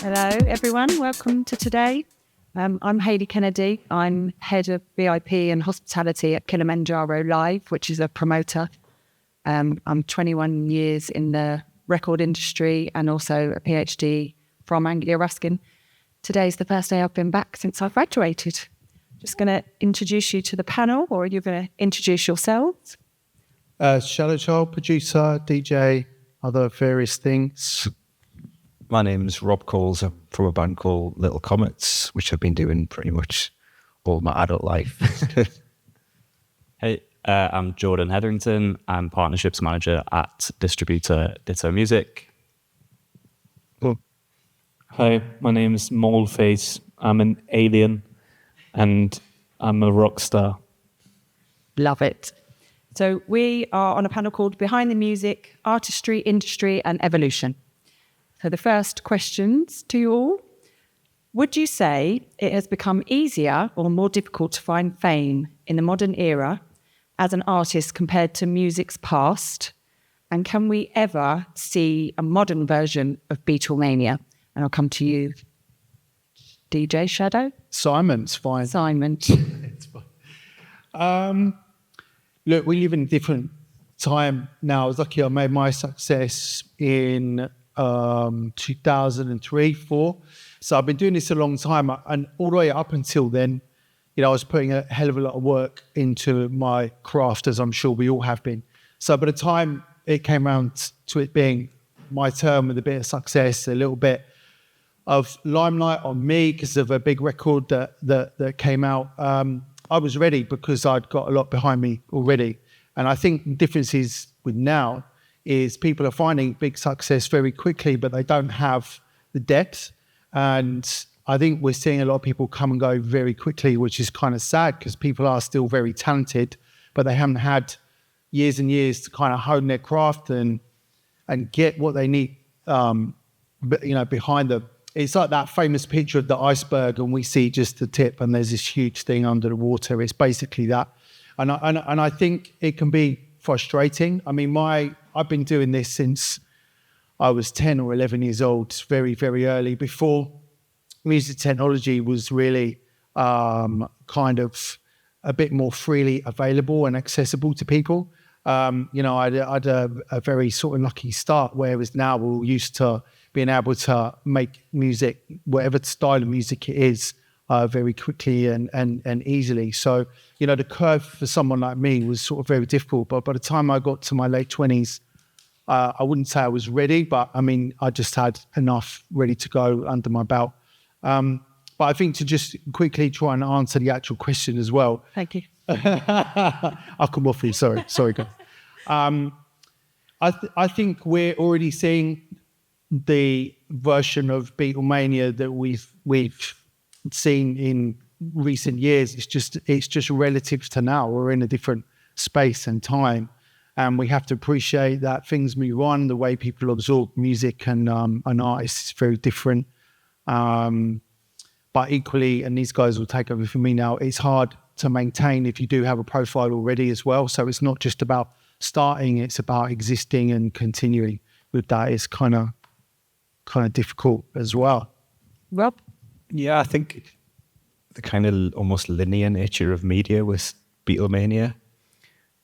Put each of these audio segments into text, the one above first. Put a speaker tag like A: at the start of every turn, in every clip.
A: Hello, everyone. Welcome to today. I'm Hayley Kennedy. I'm head of VIP and hospitality at Kilimanjaro Live, which is a promoter. I'm 21 years in the record industry and also a PhD from Anglia Ruskin. Today's the first day I've been back since I graduated. Just going to introduce you to the panel, or you're going to introduce yourselves?
B: Shallow Child, producer, DJ, other various things.
C: My name's Rob Coles. I'm from a band called Little Comets, which I've been doing pretty much all my adult life.
D: Hey, I'm Jordan Hetherington. I'm partnerships manager at distributor Ditto Music.
C: Cool.
E: Hi, my name is Moleface. I'm an alien and I'm a rock star.
A: Love it. So we are on a panel called Behind the Music, Artistry, Industry and Evolution. So the first questions to you all. Would you say it has become easier or more difficult to find fame in the modern era as an artist compared to music's past? And can we ever see a modern version of Beatlemania? And I'll come to you, DJ Shadow.
B: Simon's fine.
A: Simon.
B: It's fine. Look, we live in a different time now. I was lucky I made my success in 2003, 4. So I've been doing this a long time. And all the way up until then, I was putting a hell of a lot of work into my craft, as I'm sure we all have been. So by the time it came around to it being my turn with a bit of success, a little bit of limelight on me because of a big record that came out, I was ready because I'd got a lot behind me already. And I think the difference is with now is people are finding big success very quickly, but they don't have the depth. And I think we're seeing a lot of people come and go very quickly, which is kind of sad because people are still very talented, but they haven't had years and years to kind of hone their craft and get what they need, behind them. It's like that famous picture of the iceberg and we see just the tip and there's this huge thing under the water. It's basically that. And I think it can be frustrating. I mean, I've been doing this since I was 10 or 11 years old, very, very early, before music technology was really kind of a bit more freely available and accessible to people. I had a very sort of lucky start, whereas now we're all used to being able to make music, whatever style of music it is, very quickly and easily. So, the curve for someone like me was sort of very difficult. But by the time I got to my late 20s, I wouldn't say I was ready, but I mean, I just had enough ready to go under my belt. But I think to just quickly try and answer the actual question as well.
A: Thank you.
B: I'll come off you. Sorry, guys. I think we're already seeing the version of Beatlemania that we've seen in recent years. It's just relative to now. We're in a different space and time, and we have to appreciate that things move on. The way people absorb music and artists is very different. But equally, and these guys will take over for me now, it's hard to maintain if you do have a profile already as well. So it's not just about starting, it's about existing and continuing with that. It's kind of difficult as well.
A: Rob?
C: Yeah, I think the kind of almost linear nature of media with Beatlemania,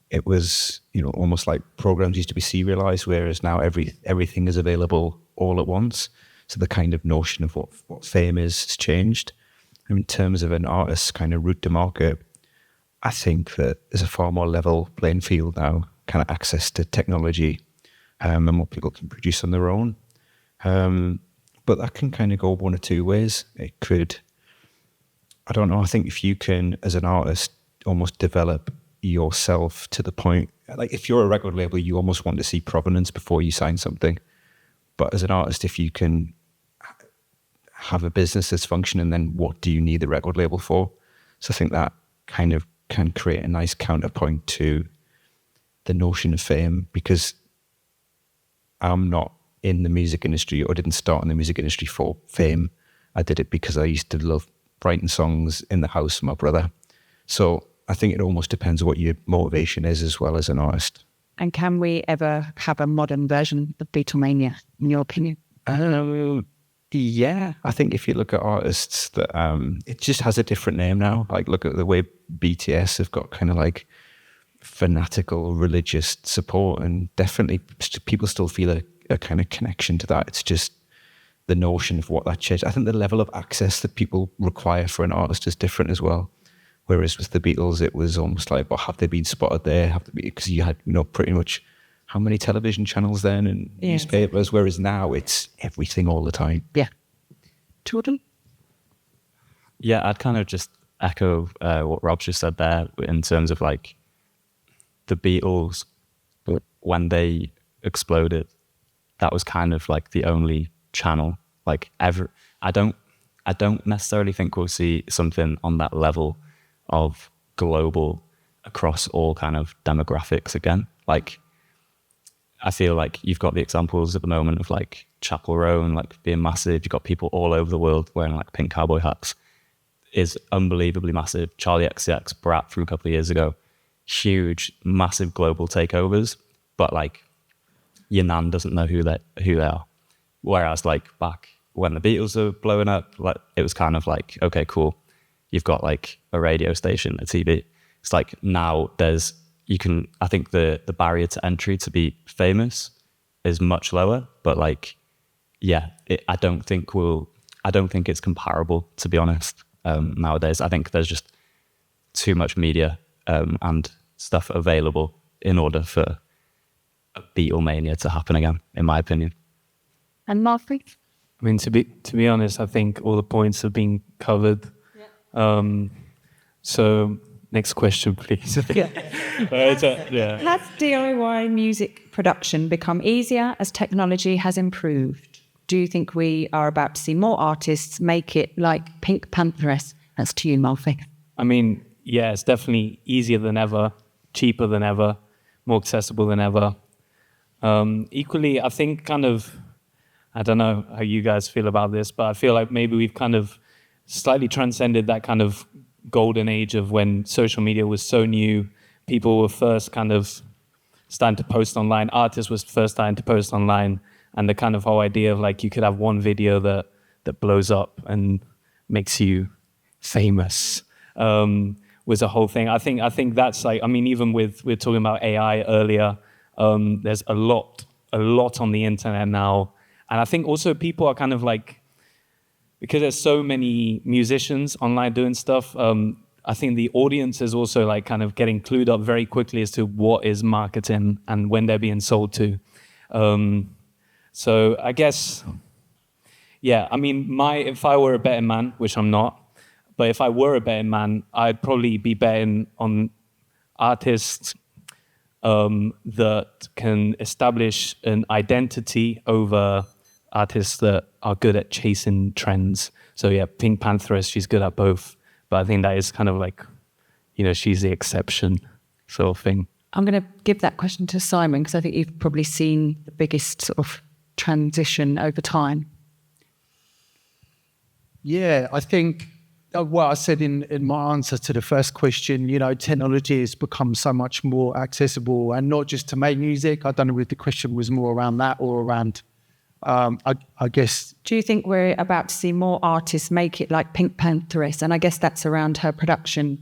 C: it was, almost like programs used to be serialized, whereas now everything is available all at once. So the kind of notion of what fame is has changed. In terms of an artist's kind of route to market, I think that there's a far more level playing field now, kind of access to technology, and what people can produce on their own. But that can kind of go one or two ways. It could, I don't know, I think if you can, as an artist, almost develop yourself to the point, like if you're a record label, you almost want to see provenance before you sign something. But as an artist, if you can have a business that's functioning, then what do you need the record label for? So I think that kind of can create a nice counterpoint to the notion of fame, because I'm not in the music industry, or didn't start in the music industry for fame. I did it because I used to love writing songs in the house with my brother. So I think it almost depends what your motivation is as well as an artist.
A: And can we ever have a modern version of Beatlemania, in your opinion?
C: Yeah, I think if you look at artists that it just has a different name now. Like look at the way BTS have got kind of like fanatical religious support, and definitely people still feel a kind of connection to that. It's just the notion of what that changed. I think the level of access that people require for an artist is different as well. Whereas with the Beatles, it was almost like, well, have they been spotted there? Because you had, pretty much how many television channels then and newspapers, whereas now it's everything all the time.
A: Yeah. Jordan?
D: Yeah, I'd kind of just echo what Rob just said there in terms of like the Beatles, when they exploded, that was kind of like the only channel like ever. I don't necessarily think we'll see something on that level of global across all kind of demographics again. Like I feel like you've got the examples at the moment of like Chapel Row and like being massive. You've got people all over the world wearing like pink cowboy hats. Is unbelievably massive. Charlie XCX, Brat from a couple of years ago, huge, massive global takeovers. But like your nan doesn't know who they are. Whereas like back when the Beatles were blowing up, like it was kind of like, okay, cool. You've got like a radio station, a TV. It's like now I think the barrier to entry to be famous is much lower, but like, yeah, I don't think it's comparable, to be honest, nowadays. I think there's just too much media and stuff available in order for a Beatlemania to happen again, in my opinion.
A: And Moleface?
E: I mean, to be honest, I think all the points have been covered. So next question, please.
A: Has DIY music production become easier as technology has improved? Do you think we are about to see more artists make it like Pink Pantheress? That's to you, Moleface.
E: I mean, yeah, it's definitely easier than ever, cheaper than ever, more accessible than ever. Equally, I think kind of, I don't know how you guys feel about this, but I feel like maybe we've kind of slightly transcended that kind of golden age of when social media was so new. People were first kind of starting to post online. Artists was first starting to post online. And the kind of whole idea of like you could have one video that blows up and makes you famous was a whole thing. I think that's like, I mean, even we're talking about AI earlier, there's a lot on the internet now. And I think also people are kind of like, because there's so many musicians online doing stuff, I think the audience is also like kind of getting clued up very quickly as to what is marketing and when they're being sold to. So I guess, yeah, I mean, if I were a betting man, which I'm not, but if I were a betting man, I'd probably be betting on artists that can establish an identity over artists that are good at chasing trends. So yeah, Pink Pantheress, she's good at both. But I think that is kind of like, she's the exception sort of thing.
A: I'm going to give that question to Simon because I think you've probably seen the biggest sort of transition over time.
B: Yeah, I think what I said in my answer to the first question, technology has become so much more accessible, and not just to make music. I don't know if the question was more around that or around, I guess.
A: Do you think we're about to see more artists make it like Pink Pantheress? And I guess that's around her production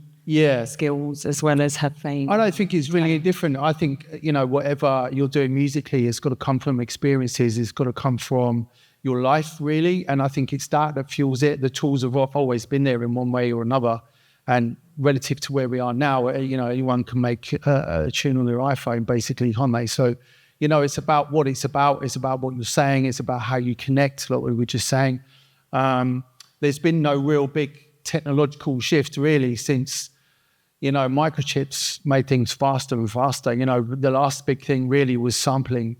A: skills as well as her fame.
B: I don't think it's really different. I think, whatever you're doing musically, it's got to come from experiences. It's got to come from your life, really. And I think it's that fuels it. The tools have always been there in one way or another. And relative to where we are now, anyone can make a tune on their iPhone, basically, can't they? So, it's about what it's about. It's about what you're saying. It's about how you connect, like we were just saying. There's been no real big technological shift, really, since, microchips made things faster and faster. The last big thing really was sampling,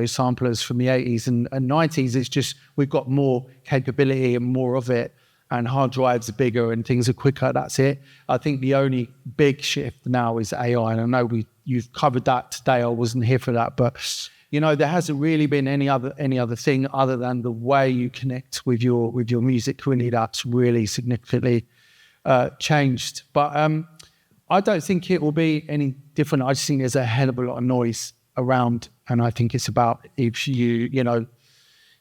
B: samplers from the 80s and 90s. It's just we've got more capability and more of it, and hard drives are bigger and things are quicker. That's it. I think the only big shift now is AI. And I know you've covered that today. I wasn't here for that, but there hasn't really been any other thing other than the way you connect with your music. Really, that's really significantly changed. But I don't think it will be any different. I just think there's a hell of a lot of noise around, and I think it's about if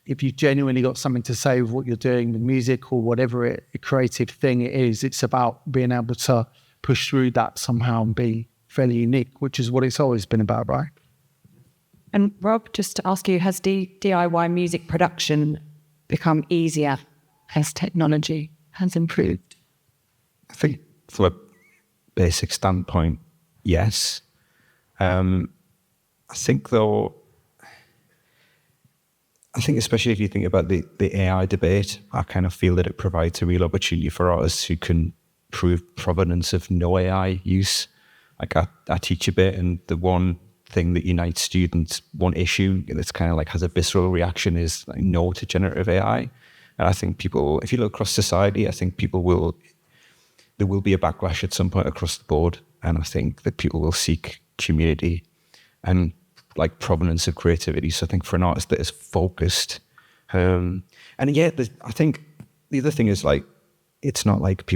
B: if you've genuinely got something to say with what you're doing with music or whatever creative thing it is, it's about being able to push through that somehow and be fairly unique, which is what it's always been about, right?
A: And Rob, just to ask you, has DIY music production become easier as technology has improved?
C: I think from a basic standpoint, yes. I think though, especially if you think about the AI debate, I kind of feel that it provides a real opportunity for artists who can prove provenance of no AI use. Like I teach a bit, and the one thing that unites students, one issue that's kind of like has a visceral reaction is like no to generative AI. And I think people, if you look across society, I think there will be a backlash at some point across the board. And I think that people will seek community and like provenance of creativity. So I think for an artist that is focused, and yet I think the other thing is like, it's not like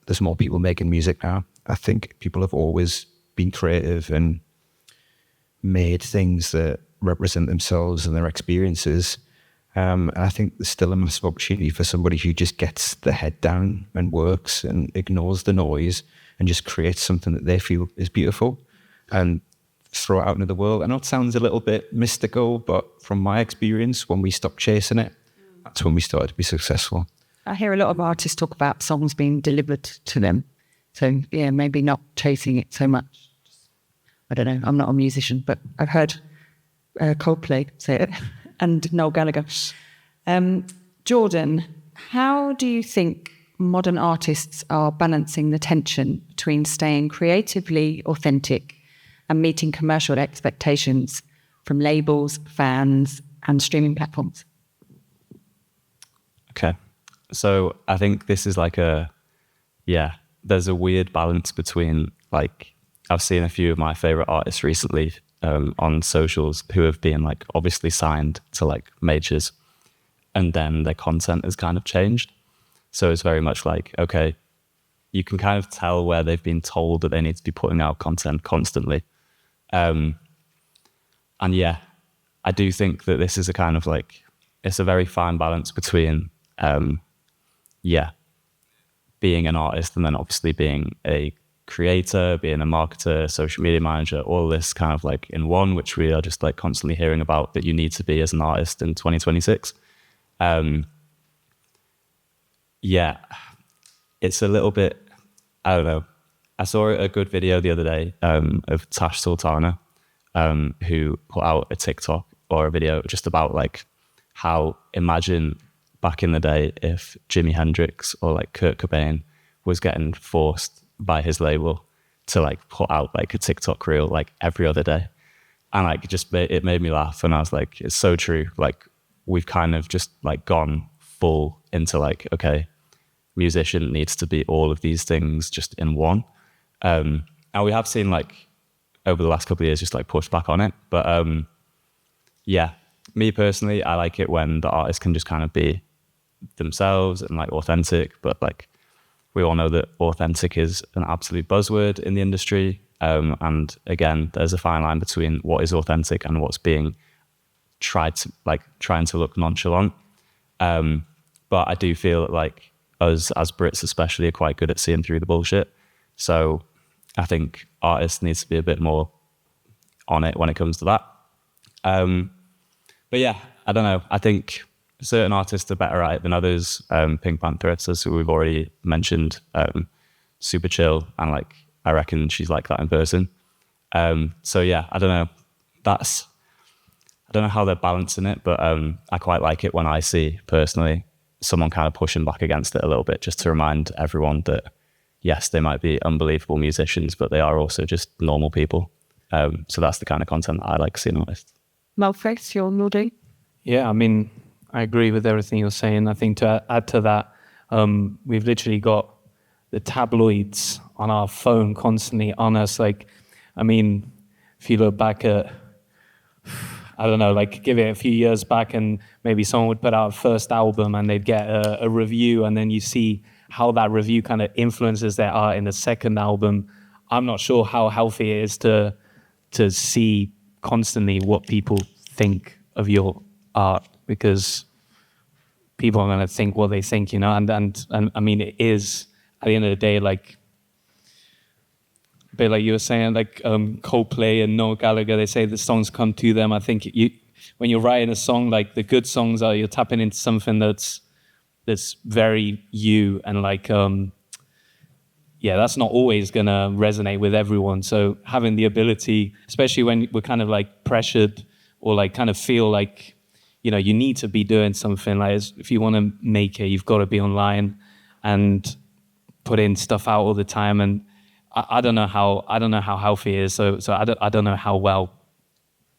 C: there's more people making music now. I think people have always been creative and made things that represent themselves and their experiences. And I think there's still a massive opportunity for somebody who just gets the head down and works and ignores the noise and just creates something that they feel is beautiful and throw it out into the world. I know it sounds a little bit mystical, but from my experience, when we stopped chasing it, that's when we started to be successful.
A: I hear a lot of artists talk about songs being delivered to them. So, yeah, maybe not chasing it so much. I don't know. I'm not a musician, but I've heard Coldplay say it and Noel Gallagher. Jordan, how do you think modern artists are balancing the tension between staying creatively authentic and meeting commercial expectations from labels, fans, and streaming platforms?
D: Okay. So I think this is like there's a weird balance between, like, I've seen a few of my favorite artists recently on socials who have been like obviously signed to like majors, and then their content has kind of changed. So it's very much like, okay, you can kind of tell where they've been told that they need to be putting out content constantly. And yeah, I do think that this is a kind of like, it's a very fine balance between, being an artist and then obviously being a creator, being a marketer, social media manager, all this kind of like in one, which we are just like constantly hearing about that you need to be as an artist in 2026. It's a little bit, I don't know. I saw a good video the other day of Tash Sultana, who put out a TikTok or a video just about like how, imagine back in the day if Jimi Hendrix or like Kurt Cobain was getting forced by his label to like put out like a TikTok reel like every other day. And like it made me laugh, and I was like, it's so true. Like we've kind of just like gone full into like, okay, musician needs to be all of these things just in one. And we have seen like over the last couple of years just like push back on it. But me personally, I like it when the artist can just kind of be themselves and like authentic. But like we all know that authentic is an absolute buzzword in the industry. And again, there's a fine line between what is authentic and what's being trying to look nonchalant. But I do feel that like us as Brits especially are quite good at seeing through the bullshit. So I think artists need to be a bit more on it when it comes to that. But yeah, I don't know. I think certain artists are better at it than others. Pink Panther, as we've already mentioned, super chill, and like I reckon she's like that in person. So yeah, I don't know. I don't know how they're balancing it, but I quite like it when I see personally someone kind of pushing back against it a little bit, just to remind everyone that yes, they might be unbelievable musicians, but they are also just normal people. So that's the kind of content that I like seeing artists.
A: Moleface, you're nodding.
E: Yeah, I mean, I agree with everything you're saying. I think to add to that, we've literally got the tabloids on our phone constantly on us. Like, I mean, if you look back at, I don't know, like give it a few years back and maybe someone would put out a first album and they'd get a review, and then you see how that review kind of influences their art in the second album. I'm not sure how healthy it is to see constantly what people think of your art, because people are going to think what they think, you know, and I mean, it is, at the end of the day, like, but like you were saying, like Coldplay and Noel Gallagher, they say the songs come to them. I think when you're writing a song, like the good songs are, you're tapping into something that's very you, and like, that's not always gonna resonate with everyone. So having the ability, especially when we're kind of like pressured or like kind of feel like, you know, you need to be doing something, like if you want to make it, you've got to be online and put in stuff out all the time. And I don't know how healthy it is. So I don't know how well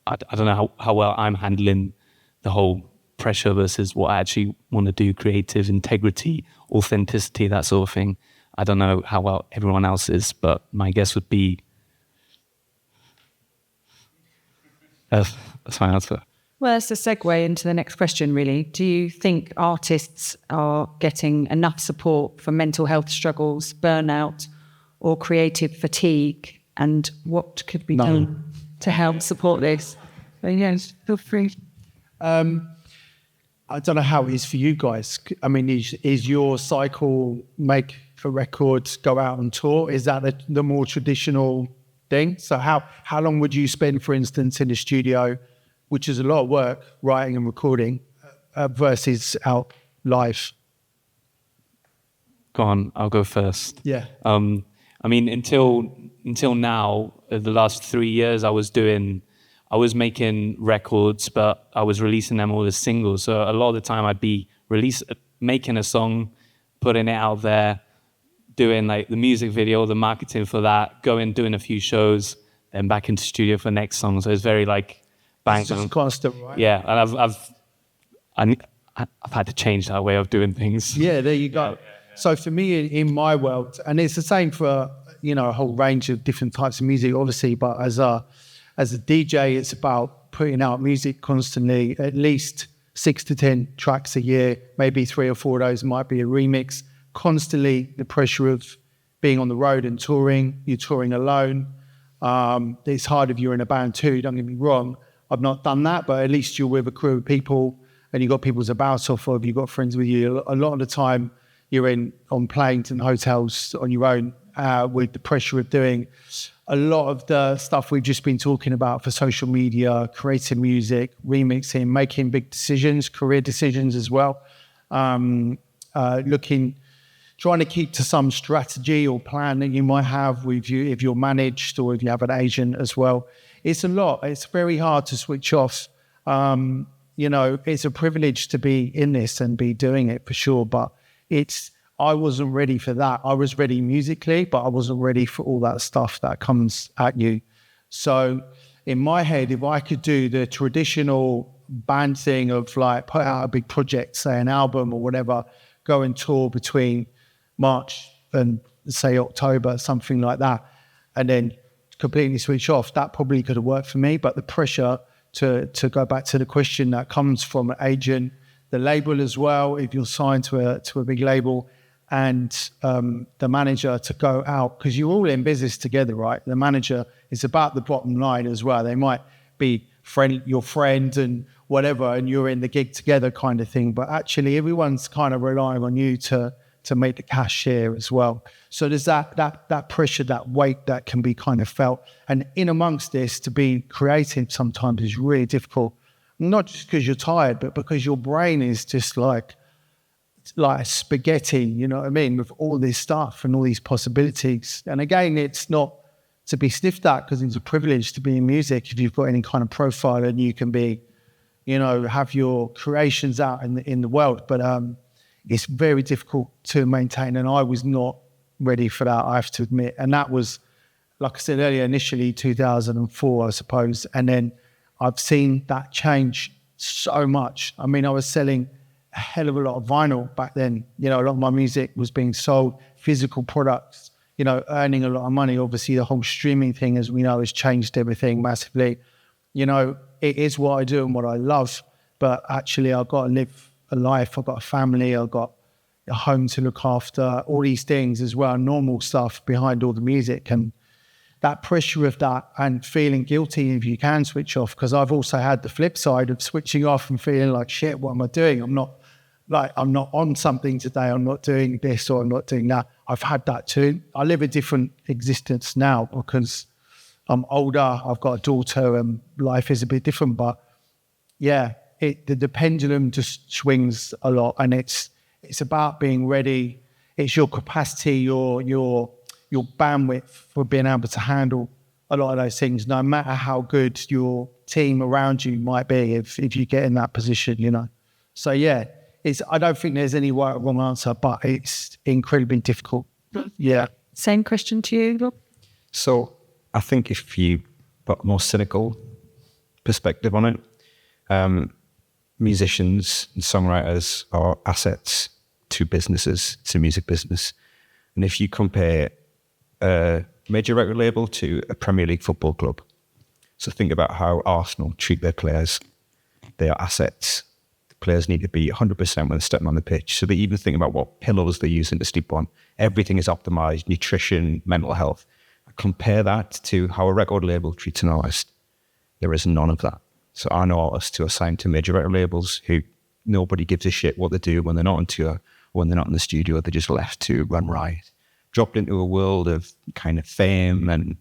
E: I'm handling the whole pressure versus what I actually want to do, creative integrity, authenticity, that sort of thing. I don't know how well everyone else is, but my guess would be that's my answer.
A: Well, that's a segue into the next question, really. Do you think artists are getting enough support for mental health struggles, burnout, or creative fatigue? And what could be done to help support this? Yes, feel free.
B: I don't know how it is for you guys. I mean, is your cycle make for records, go out on tour? Is that the more traditional thing? So how long would you spend, for instance, in the studio, which is a lot of work, writing and recording, versus out live?
E: Go on, I'll go first.
B: Yeah.
E: I mean, until now, the last 3 years, I was making records, but I was releasing them all as singles. So a lot of the time I'd be making a song, putting it out there, doing like the music video, the marketing for that, doing a few shows, then back into studio for the next song. So it's very like bang.
B: It's just constant, right?
E: Yeah, and I've had to change that way of doing things.
B: Yeah, there you go. So for me, in my world, and it's the same for, you know, a whole range of different types of music, obviously, but as a DJ, it's about putting out music constantly, at least 6 to 10 tracks a year, maybe 3 or 4 of those might be a remix. Constantly the pressure of being on the road and touring. You're touring alone. It's hard if you're in a band too, don't get me wrong. I've not done that, but at least you're with a crew of people and you've got people to bounce off of, you've got friends with you. A lot of the time you're on planes and hotels on your own, with the pressure of doing a lot of the stuff we've just been talking about for social media, creating music, remixing, making big decisions, career decisions as well. Trying to keep to some strategy or plan that you might have with you if you're managed or if you have an agent as well. It's a lot. It's very hard to switch off. You know, it's a privilege to be in this and be doing it for sure, but I wasn't ready for that. I was ready musically, but I wasn't ready for all that stuff that comes at you. So in my head, if I could do the traditional band thing of like put out a big project, say an album or whatever, go and tour between March and say October, something like that, and then completely switch off, that probably could have worked for me. But the pressure to go back to the question that comes from an agent, the label as well, if you're signed to a big label, and the manager to go out, because you're all in business together, right? The manager is about the bottom line as well. They might be your friend and whatever, and you're in the gig together kind of thing. But actually, everyone's kind of relying on you to make the cash share as well. So there's that pressure, that weight that can be kind of felt. And in amongst this, to be creative sometimes is really difficult. Not just because you're tired, but because your brain is just like spaghetti, you know what I mean, with all this stuff and all these possibilities. And again, it's not to be sniffed at, because it's a privilege to be in music if you've got any kind of profile and you can be, you know, have your creations out in the world. But it's very difficult to maintain, and I was not ready for that, I have to admit. And that was, like I said earlier, initially 2004, I suppose. And then I've seen that change so much. I mean, I was selling a hell of a lot of vinyl back then. You know, a lot of my music was being sold, physical products, you know, earning a lot of money. Obviously, the whole streaming thing, as we know, has changed everything massively. You know, it is what I do and what I love, but actually I've got to live a life. I've got a family. I've got a home to look after, all these things as well, normal stuff behind all the music. And that pressure of that and feeling guilty if you can switch off, because I've also had the flip side of switching off and feeling like, shit, what am I doing? I'm like I'm not on something today, I'm not doing this or I'm not doing that. I've had that too. I live a different existence now because I'm older, I've got a daughter and life is a bit different. But yeah, the pendulum just swings a lot, and it's about being ready. It's your capacity, your bandwidth for being able to handle a lot of those things, no matter how good your team around you might be if you get in that position, you know. So yeah, I don't think there's any right or wrong answer, but it's incredibly difficult. Yeah.
A: Same question to you, Rob?
C: So I think if you put a more cynical perspective on it, musicians and songwriters are assets to businesses, to music business. And if you compare a major record label to a Premier League football club, so think about how Arsenal treat their players. They are assets. The players need to be 100% when they're stepping on the pitch. So they even think about what pillows they're using to sleep on. Everything is optimized, nutrition, mental health. Compare that to how a record label treats an artist. There is none of that. So I know artists who are signed to major record labels who nobody gives a shit what they do when they're not on tour, or when they're not in the studio. They're just left to run riot, dropped into a world of kind of fame and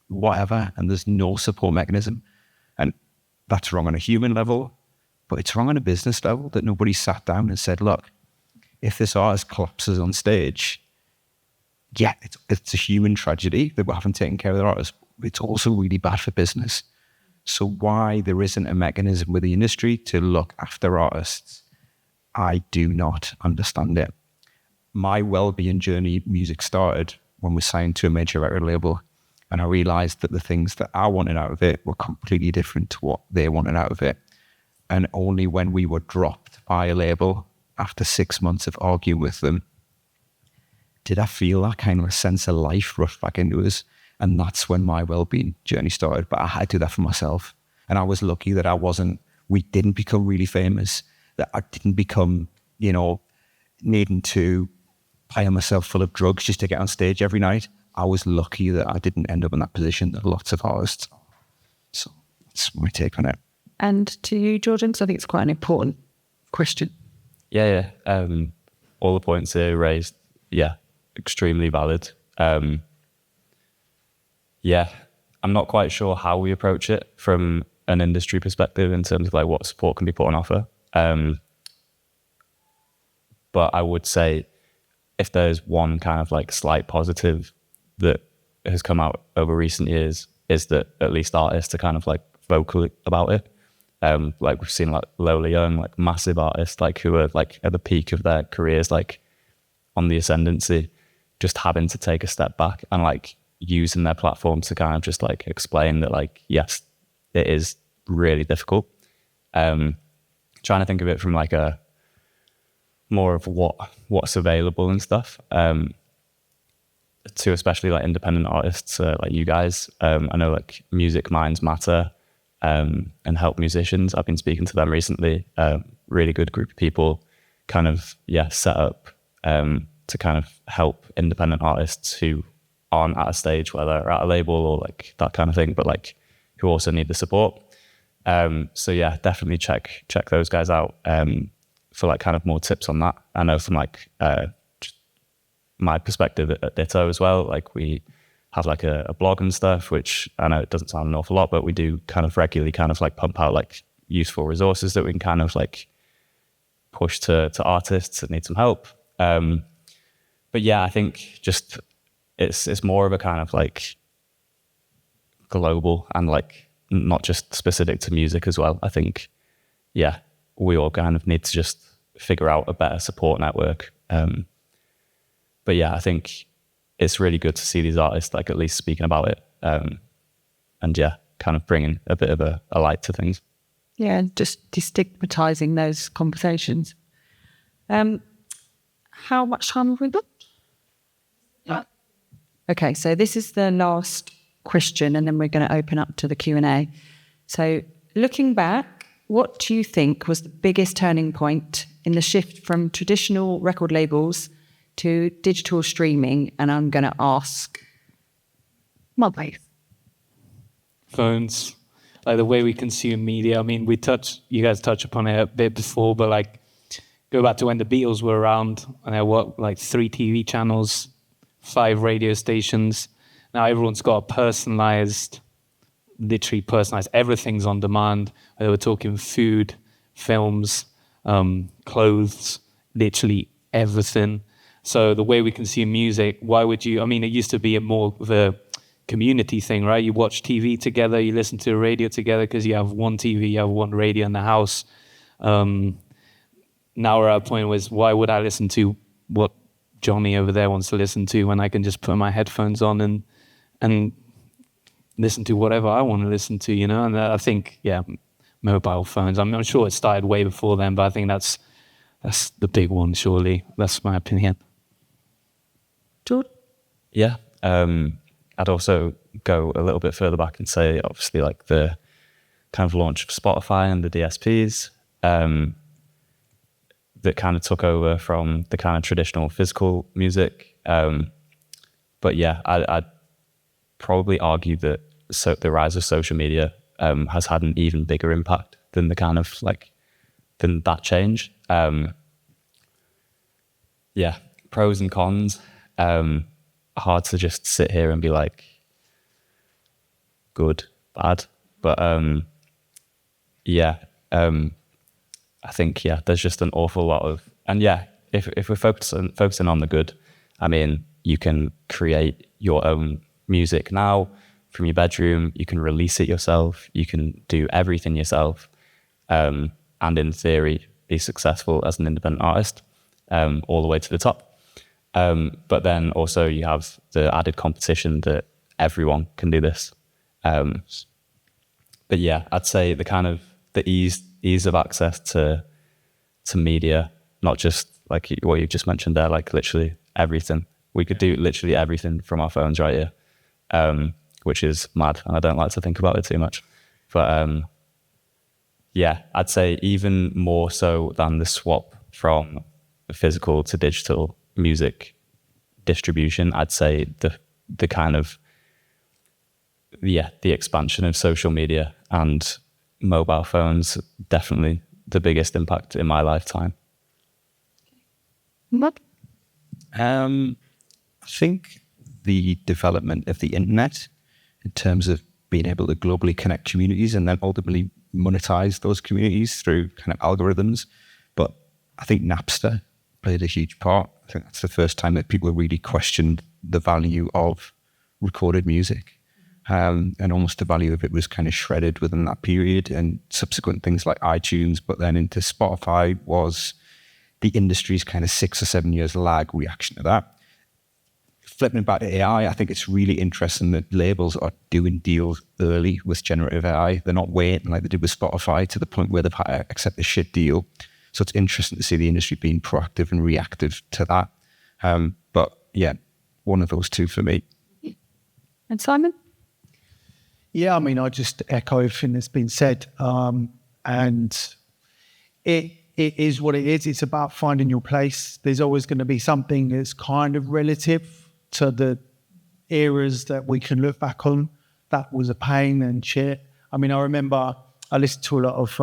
C: whatever, and there's no support mechanism. And that's wrong on a human level, but it's wrong on a business level that nobody sat down and said, look, if this artist collapses on stage, yeah, it's a human tragedy that we haven't taken care of the artist. It's also really bad for business. So why there isn't a mechanism with the industry to look after artists, I do not understand it. My well-being journey music started when we signed to a major record label, and I realized that the things that I wanted out of it were completely different to what they wanted out of it. And only when we were dropped by a label after 6 months of arguing with them, did I feel that kind of a sense of life rushed back into us. And that's when my well-being journey started. But I had to do that for myself. And I was lucky that we didn't become really famous, that I didn't become, needing to pile myself full of drugs just to get on stage every night. I was lucky that I didn't end up in that position that lots of artists are. So that's my take on it.
A: And to you, Jordan, so I think it's quite an important question.
D: Yeah. All the points they raised, extremely valid. I'm not quite sure how we approach it from an industry perspective in terms of like what support can be put on offer. But I would say if there's one kind of like slight positive that has come out over recent years is that at least artists are kind of like vocal about it. Like we've seen like Lola Young, like massive artists, like who are like at the peak of their careers, like on the ascendancy, just having to take a step back and like using their platform to kind of just like explain that like, yes, it is really difficult. Trying to think of it from like a more of what's available and stuff, to especially like independent artists like you guys. I know like Music Minds Matter and Help Musicians. I've been speaking to them recently. Really good group of people kind of, set up to kind of help independent artists who aren't at a stage where they're at a label or like that kind of thing, but like who also need the support. So yeah, definitely check those guys out for like kind of more tips on that. I know from like just my perspective at Ditto as well, like we have like a blog and stuff, which I know it doesn't sound an awful lot, but we do kind of regularly kind of like pump out like useful resources that we can kind of like push to artists that need some help. But yeah, I think just it's more of a kind of like global and like not just specific to music as well. I think, we all kind of need to just figure out a better support network. But yeah, I think it's really good to see these artists like at least speaking about it. And kind of bringing a bit of a light to things.
A: Yeah, just destigmatizing those conversations. How much time have we got? Okay, so this is the last question, and then we're going to open up to the Q&A. So looking back, what do you think was the biggest turning point in the shift from traditional record labels to digital streaming? And I'm going to ask Moleface.
E: Phones, like the way we consume media. I mean, you guys touched upon it a bit before, but like go back to when the Beatles were around, and there were like 3 TV channels, 5 radio stations. Now everyone's got a personalized, literally personalized, everything's on demand. Whether we're talking food, films, clothes, literally everything. So the way we consume music, why would you, I mean, it used to be more of a community thing, right? You watch TV together, you listen to the radio together because you have one TV, you have one radio in the house. Now we're at a point where why would I listen to what Johnny over there wants to listen to when I can just put my headphones on and listen to whatever I want to listen to, you know? And I think, yeah, mobile phones. I'm sure it started way before then, but I think that's the big one, surely. That's my opinion.
A: George?
D: Yeah. I'd also go a little bit further back and say, obviously, like the kind of launch of Spotify and the DSPs that kind of took over from the kind of traditional physical music. But yeah, I'd probably argue that the rise of social media has had an even bigger impact than than that change. Yeah, pros and cons. Hard to just sit here and be like, good, bad. But I think, there's just an awful lot of, and if we're focusing on the good, I mean, you can create your own music now from your bedroom, you can release it yourself, you can do everything yourself, and in theory, be successful as an independent artist, all the way to the top. But then also you have the added competition that everyone can do this. But yeah, I'd say the kind of the ease of access to media, not just like what you just mentioned there, like literally everything. We could do literally everything from our phones right here, which is mad, and I don't like to think about it too much. But I'd say even more so than the swap from physical to digital music distribution, I'd say the kind of the expansion of social media and mobile phones, definitely the biggest impact in my lifetime.
A: Mark?
C: I think the development of the internet in terms of being able to globally connect communities and then ultimately monetize those communities through kind of algorithms. But I think Napster played a huge part. I think that's the first time that people really questioned the value of recorded music. And almost the value of it was kind of shredded within that period, and subsequent things like iTunes, but then into Spotify was the industry's kind of 6 or 7 years lag reaction to that. Flipping back to AI, I think it's really interesting that labels are doing deals early with generative AI. They're not waiting like they did with Spotify to the point where they've had to accept a shit deal. So it's interesting to see the industry being proactive and reactive to that. But yeah, one of those two for me.
A: And Simon?
B: Yeah, I mean, I just echo everything that's been said. And it is what it is. It's about finding your place. There's always going to be something that's kind of relative to the eras that we can look back on. That was a pain and shit. I mean, I remember I listened to a lot of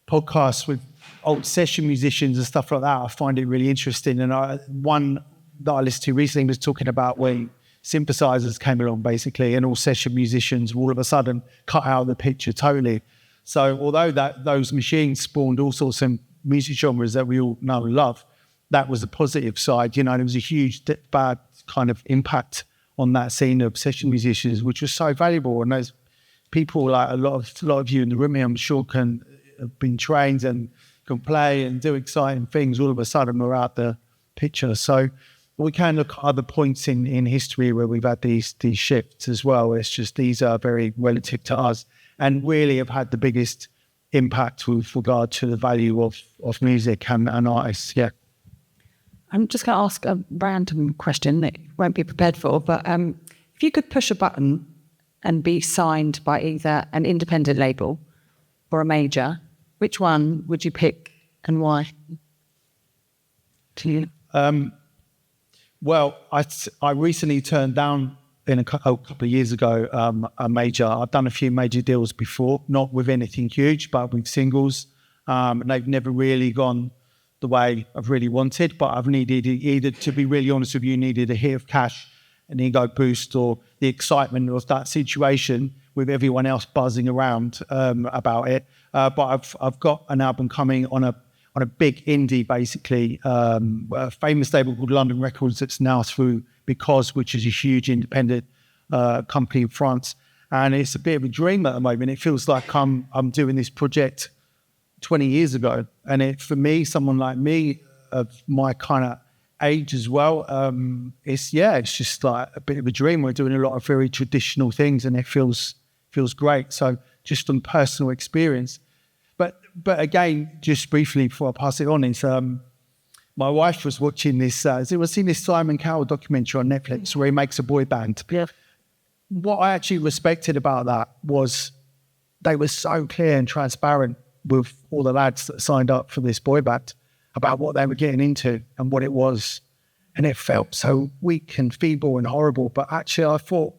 B: podcasts with old session musicians and stuff like that. I find it really interesting. And one that I listened to recently was talking about when synthesizers came along, basically, and all session musicians all of a sudden cut out of the picture totally. So although those machines spawned all sorts of music genres that we all know and love, that was the positive side, you know, and it was a huge bad kind of impact on that scene of session musicians, which was so valuable. And those people, like a lot of you in the room here, I'm sure have been trained and can play and do exciting things, all of a sudden are out the picture. So we can look at other points in history where we've had these shifts as well. It's just these are very relative to us and really have had the biggest impact with regard to the value of music and artists. Yeah.
A: I'm just going to ask a random question that you won't be prepared for, but if you could push a button and be signed by either an independent label or a major, which one would you pick and why? To you.
B: Well, I recently turned down a couple of years ago a major. I've done a few major deals before, not with anything huge, but with singles. And they've never really gone the way I've really wanted, but I've needed either, to be really honest with you, needed a hit of cash, an ego boost, or the excitement of that situation with everyone else buzzing around about it. But I've got an album coming on a big indie, basically, a famous label called London Records that's now through Because, which is a huge independent company in France. And it's a bit of a dream at the moment. It feels like I'm doing this project 20 years ago. And for me, someone like me, of my kind of age as well, it's just like a bit of a dream. We're doing a lot of very traditional things, and it feels great. So just from personal experience. But again, just briefly before I pass it on, is my wife was watching this. Has anyone seen this Simon Cowell documentary on Netflix where he makes a boy band?
A: Yeah.
B: What I actually respected about that was they were so clear and transparent with all the lads that signed up for this boy band about what they were getting into and what it was. And it felt so weak and feeble and horrible. But actually, I thought,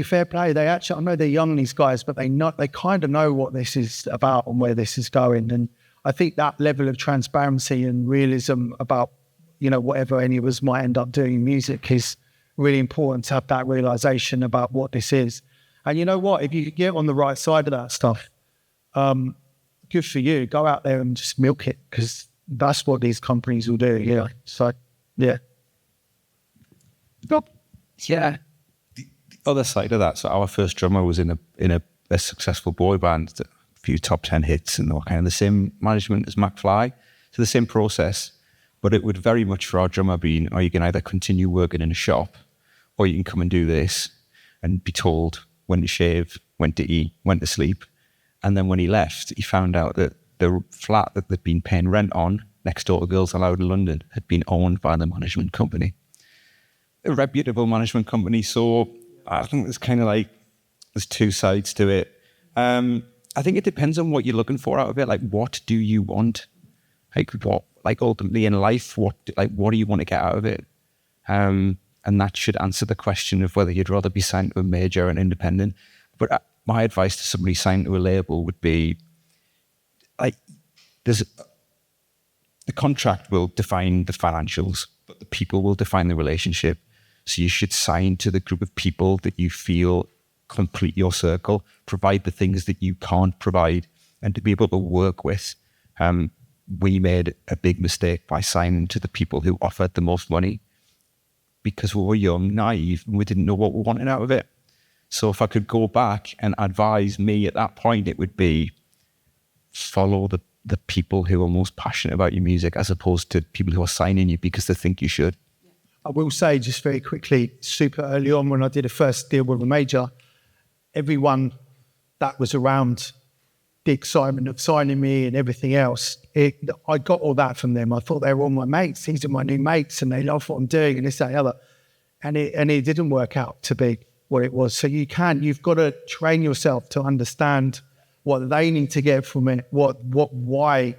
B: fair play. I know they're young, these guys, but they kind of know what this is about and where this is going. And I think that level of transparency and realism about, whatever any of us might end up doing in music is really important, to have that realization about what this is. And you know what? If you could get on the right side of that stuff, good for you. Go out there and just milk it, because that's what these companies will do. Yeah. So, yeah.
A: Yeah.
C: Other side of that, so our first drummer was in a successful boy band, a few top 10 hits, and they were kind of the same management as McFly, so the same process, but it would very much for our drummer be, you can either continue working in a shop, or you can come and do this and be told when to shave, when to eat, when to sleep. And then when he left, he found out that the flat that they'd been paying rent on next door to Girls Aloud in London had been owned by the management company, a reputable management company. So I think there's two sides to it. I think it depends on what you're looking for out of it. Like, what do you want? Ultimately in life, what do you want to get out of it? And that should answer the question of whether you'd rather be signed to a major or an independent. But my advice to somebody signed to a label would be, the contract will define the financials, but the people will define the relationship. So you should sign to the group of people that you feel complete your circle, provide the things that you can't provide, and to be able to work with. We made a big mistake by signing to the people who offered the most money, because we were young, naive, and we didn't know what we wanted out of it. So if I could go back and advise me at that point, it would be follow the people who are most passionate about your music, as opposed to people who are signing you because they think you should.
B: I will say just very quickly, super early on when I did a first deal with a major, everyone that was around the excitement of signing me and everything else, I got all that from them. I thought they were all my mates. These are my new mates and they love what I'm doing and this, that, and the other. And it didn't work out to be what it was. So you've got to train yourself to understand what they need to get from it, why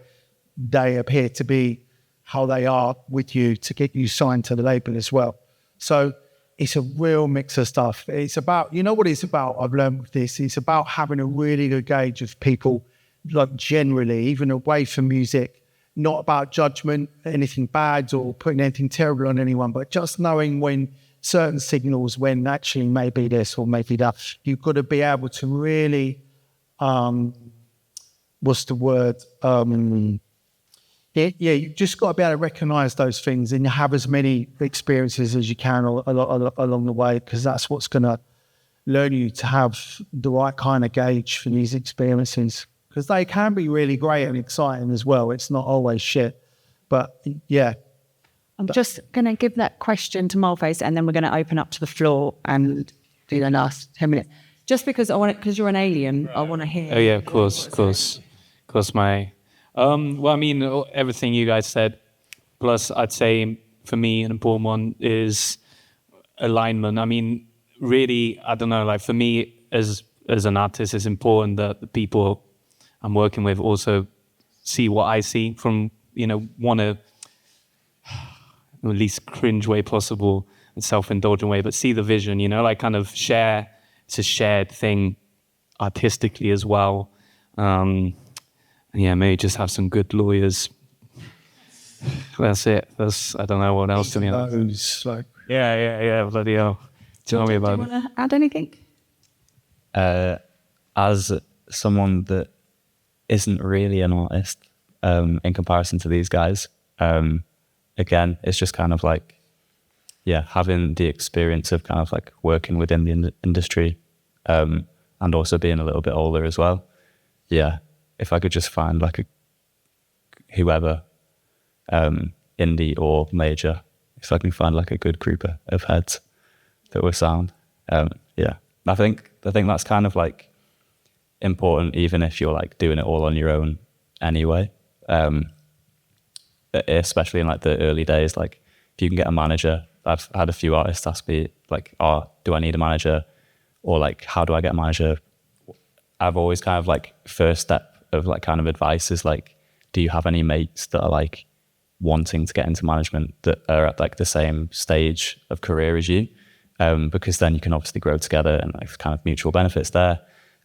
B: they appear to be how they are with you to get you signed to the label as well. So it's a real mix of stuff. It's about, what it's about, I've learned with this, it's about having a really good gauge of people, like generally, even away from music, not about judgment, anything bad or putting anything terrible on anyone, but just knowing when certain signals, when actually maybe this or maybe that, you've got to be able to really, what's the word? You just got to be able to recognise those things and have as many experiences as you can along the way, because that's what's going to learn you to have the right kind of gauge for these experiences, because they can be really great and exciting as well. It's not always shit, but yeah.
A: I'm just going to give that question to Moleface, and then we're going to open up to the floor and do the last 10 minutes. Just because because you're an alien, I want to hear.
E: Oh yeah, of course. Well, I mean, everything you guys said, plus I'd say for me an important one is alignment. I mean, really, I don't know, like for me as an artist, it's important that the people I'm working with also see what I see from, want to, in the least cringe way possible and self-indulgent way, but see the vision, like kind of share, it's a shared thing artistically as well. Yeah, maybe just have some good lawyers That's it. I don't know what else to be honest.
B: Those, like,
E: Yeah, bloody hell. Tell me
A: Do
E: about
A: you
E: it.
A: want to add anything?
D: As someone that isn't really an artist in comparison to these guys, again, it's just kind of like, having the experience of kind of like working within the industry and also being a little bit older as well. Yeah, if I could just find like whoever, indie or major, if I can find like a good group of heads that were sound. I think that's kind of like important, even if you're like doing it all on your own anyway. Especially in like the early days, like if you can get a manager. I've had a few artists ask me like, do I need a manager? Or like, how do I get a manager? I've always kind of like, first step of like kind of advice is like, do you have any mates that are like wanting to get into management that are at like the same stage of career as you? Because then you can obviously grow together and like kind of mutual benefits there.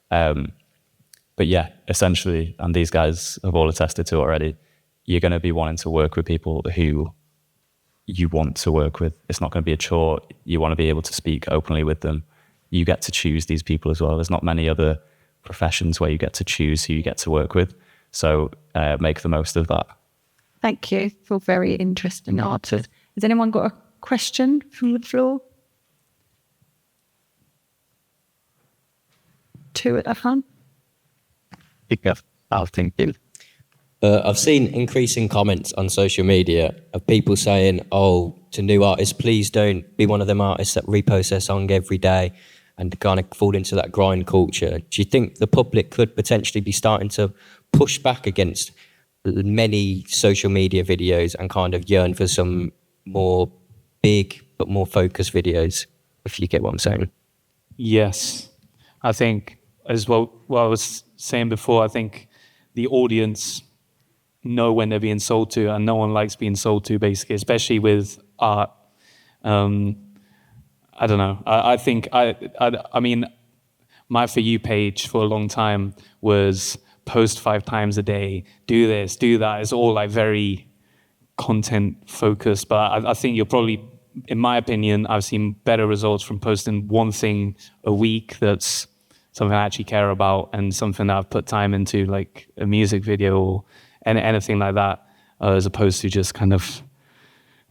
D: But yeah, essentially, and these guys have all attested to it already, you're going to be wanting to work with people who you want to work with. It's not going to be a chore. You want to be able to speak openly with them. You get to choose these people as well. There's not many other professions where you get to choose who you get to work with. So make the most of that.
A: Thank you for very interesting answers. Has anyone got a question from the floor? Two at the front.
F: I'll think you. I've seen increasing comments on social media of people saying, to new artists, please don't be one of them artists that repost their song every day and kind of fall into that grind culture. Do you think the public could potentially be starting to push back against many social media videos and kind of yearn for some more big but more focused videos, if you get what I'm saying?
E: Yes. I think, as what I was saying before, I think the audience know when they're being sold to, and no one likes being sold to, basically, especially with art. I don't know. I think, I mean, my For You page for a long time was post 5 times a day, do this, do that. It's all like very content focused, but I think you're probably, in my opinion, I've seen better results from posting one thing a week that's something I actually care about and something that I've put time into, like a music video or anything like that, as opposed to just kind of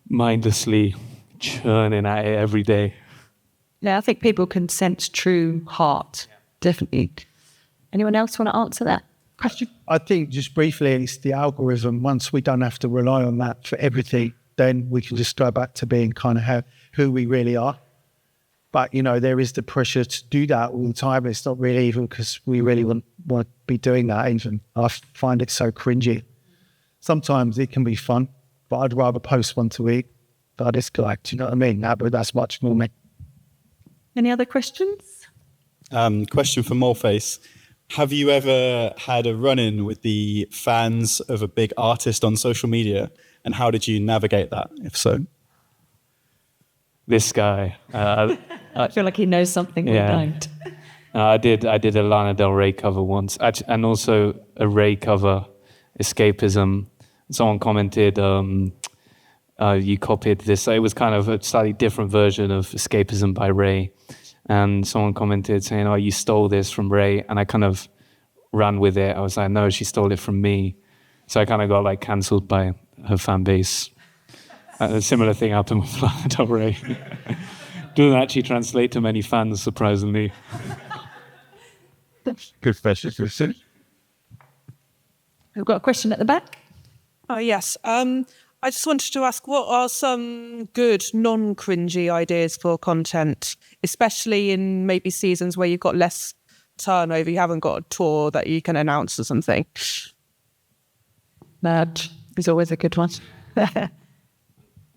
E: mindlessly churning at it every day.
A: Yeah, I think people can sense true heart, definitely. Anyone else want to answer that question?
B: I think just briefly, it's the algorithm. Once we don't have to rely on that for everything, then we can just go back to being kind of who we really are. But, you know, there is the pressure to do that all the time. It's not really even because we really want to be doing that even. I find it so cringy. Sometimes it can be fun, but I'd rather post once a week. But this guy, do you know what I mean? But that's much more me.
A: Any other questions?
G: Question for Moleface. Have you ever had a run-in with the fans of a big artist on social media? And how did you navigate that, if so?
E: This guy.
A: I feel like he knows something we don't.
E: I did a Lana Del Rey cover once, and also a Rey cover, Escapism. Someone commented, you copied this. It was kind of a slightly different version of Escapism by Rey. And someone commented saying, you stole this from Rey. And I kind of ran with it. I was like, no, she stole it from me. So I kind of got like cancelled by her fan base. A similar thing happened with Lana Del Rey. Doesn't actually translate to many fans, surprisingly.
C: Good question.
A: We've got a question at the back.
H: Oh, yes. I just wanted to ask, what are some good non-cringy ideas for content, especially in maybe seasons where you've got less turnover, you haven't got a tour that you can announce or something?
A: That is always a good one.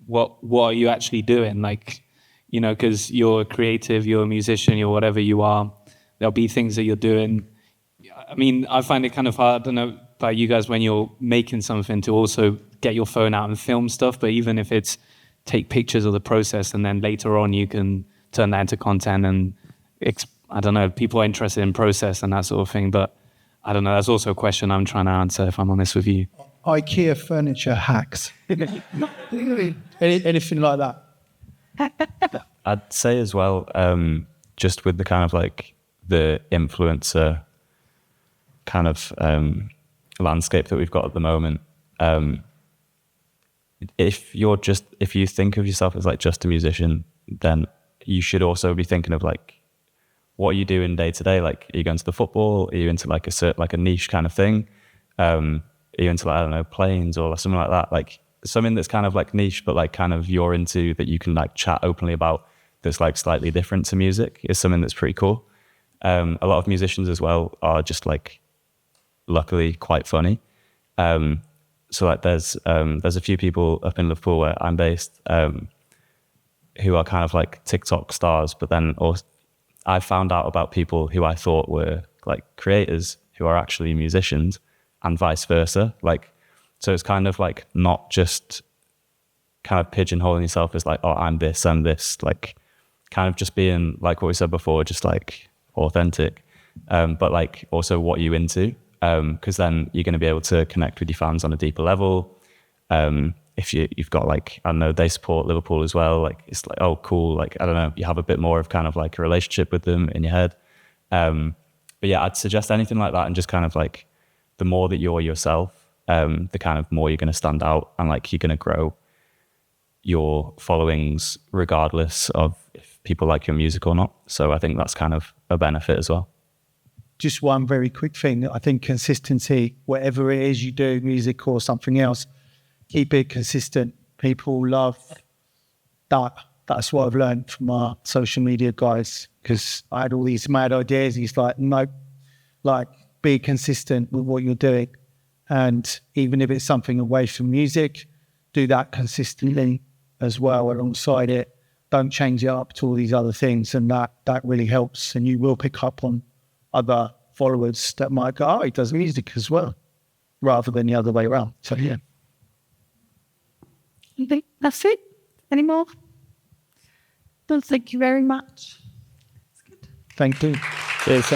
E: What are you actually doing? Like, you know, because you're a creative, you're a musician, you're whatever you are. There'll be things that you're doing. I mean, I find it kind of hard, I don't know about you guys, when you're making something to also get your phone out and film stuff. But even if it's take pictures of the process and then later on you can turn that into content and, I don't know, people are interested in process and that sort of thing. But I don't know, that's also a question I'm trying to answer, if I'm honest with you.
B: IKEA furniture hacks? Anything like that?
D: I'd say as well, just with the kind of like the influencer kind of landscape that we've got at the moment, if you think of yourself as like just a musician, then you should also be thinking of like, what are you doing day to day? Like, are you going to the football? Are you into like a niche kind of thing? Are you into like, I don't know, planes or something like that? Like something that's kind of like niche, but like kind of you're into that you can like chat openly about, that's like slightly different to music, is something that's pretty cool. A lot of musicians as well are just like, luckily quite funny. So like there's a few people up in Liverpool where I'm based, who are kind of like TikTok stars, but then also I found out about people who I thought were like creators who are actually musicians, and vice versa. Like, so it's kind of like not just kind of pigeonholing yourself as like, oh, I'm this, like kind of just being like what we said before, just like authentic, but like also what you into, because then you're going to be able to connect with your fans on a deeper level. If you've got like, I don't know, they support Liverpool as well, like it's like, oh cool, like I don't know, you have a bit more of kind of like a relationship with them in your head. But yeah, I'd suggest anything like that, and just kind of like the more that you're yourself, the kind of more you're going to stand out, and like you're going to grow your followings regardless of if people like your music or not. So I think that's kind of a benefit as well.
B: Just one very quick thing. I think consistency, whatever it is you do, music or something else, keep it consistent. People love that. That's what I've learned from our social media guys, because I had all these mad ideas. He's like, nope, like be consistent with what you're doing. And even if it's something away from music, do that consistently as well alongside it. Don't change it up to all these other things. And that really helps. And you will pick up on other followers that might go, oh, he does music as well, rather than the other way around. So, yeah.
A: I think that's it. Any more? Well, thank you very much.
B: Thank you.
G: Cheers.